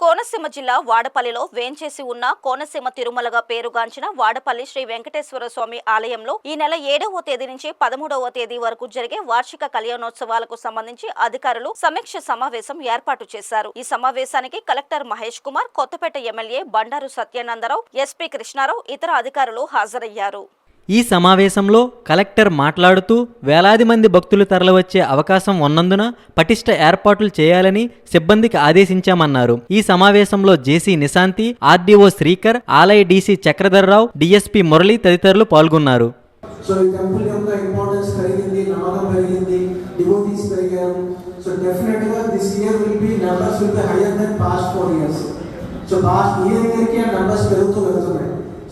కోనసీమ జిల్లా వాడపల్లిలో వేంచేసి ఉన్న కోనసీమ తిరుమలగా పేరుగాంచిన వాడపల్లి శ్రీ వెంకటేశ్వర స్వామి ఆలయంలో ఈ నెల 7వ తేదీ నుంచి 13వ తేదీ వరకు జరిగే వార్షిక కళ్యాణోత్సవాలకు సంబంధించి అధికారులు సమీక్ష సమావేశం ఏర్పాటు చేశారు. ఈ సమావేశానికి collector Mahesh Kumar, Kothapeta MLA Bandaru Satyanandarao, SP Krishnarao ఇతర అధికారులు హాజరయ్యారు. ఈ సమావేశంలో కలెక్టర్ మాట్లాడుతూ వేలాది మంది భక్తులు తరలివచ్చే అవకాశం ఉన్నందున పటిష్ట ఏర్పాట్లు చేయాలని సిబ్బందికి ఆదేశించామన్నారు. ఈ సమావేశంలో జేసీ నిశాంతి, ఆర్డీఓ శ్రీకర్, ఆలయ డీసీ చక్రధర్రావు, డీఎస్పీ మురళి తదితరులు పాల్గొన్నారు.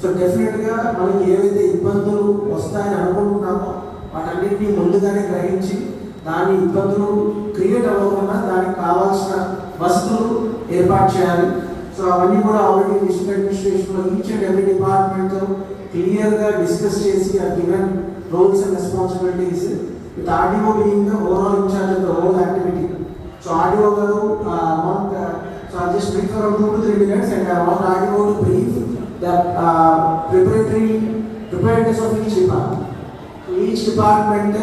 సో డెఫినెట్గా మనకి ఏవైతే ఇబ్బందులు వస్తాయని అనుకుంటున్నామో వాటన్నిటిని ముందుగానే గ్రహించి దాని ఇబ్బందులు క్రియేట్ అవ్వకుండా దానికి కావాల్సిన వసతులు ఏర్పాటు చేయాలి. సో అవన్నీ కూడా ఆల్రెడీ డిస్ట్రిక్ట్ అడ్మినిస్ట్రేషన్లో ఈచ్ అండ్ ఎవ్రీ డిపార్ట్మెంట్తో క్లియర్గా డిస్కస్ చేసి ఆ given roles and responsibilities with RDO being the overall incharge of the whole activity. So RDO గారు so I'll just speak for 2 to 3 minutes and I want RDO to brief the preparedness of each department. So each department,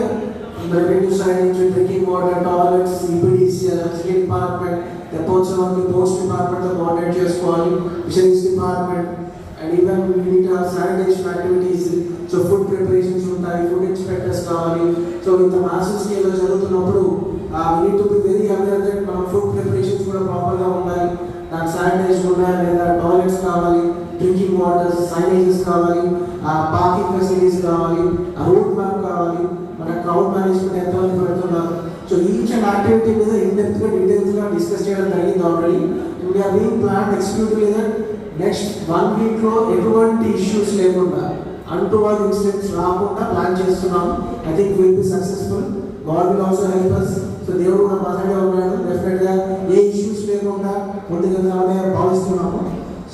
the revenue side, drinking water, toilets, EPDC, electricity department, the ports of the post department, the water చేసుకోవాలి, fisheries department, and even we need our sanitation activities. So food preparations ఉంటాయి, food inspectors కావాలి. So ఇంత massive scale లో జరుగుతున్నప్పుడు we need to be very aware that మన food preparations కూడా ప్రాపర్గా ఉండాలి, దానికి శానిటైజేషన్ ఉండాలి, లేదా టాయిలెట్స్ కావాలి, డ్రింకింగ్ వాటర్, సైనేజెస్ కావాలి, పార్కింగ్ ఫెసిలిటీస్ కావాలి, రూట్ మ్యాప్ కావాలి, మన క్రౌడ్ మేనేజ్మెంట్ ఎంతమంది పెడుతున్నారు. సో ఈచ్ అండ్ యాక్టివిటీ మీద ఇన్డెప్త్గా డీటెయిల్స్గా డిస్కస్ చేయడం జరిగింది already. We are being plan executive లేదా నెక్స్ట్ 1 వీక్లో ఎటువంటి ఇష్యూస్ లేకుండా అన్టువర్డ్ ఇన్సిడెంట్స్ రాకుండా ప్లాన్ చేస్తున్నాం. I think will be successful. God will also help us. So దేవుడు కూడా మాట్లాడే ఉన్నాడు.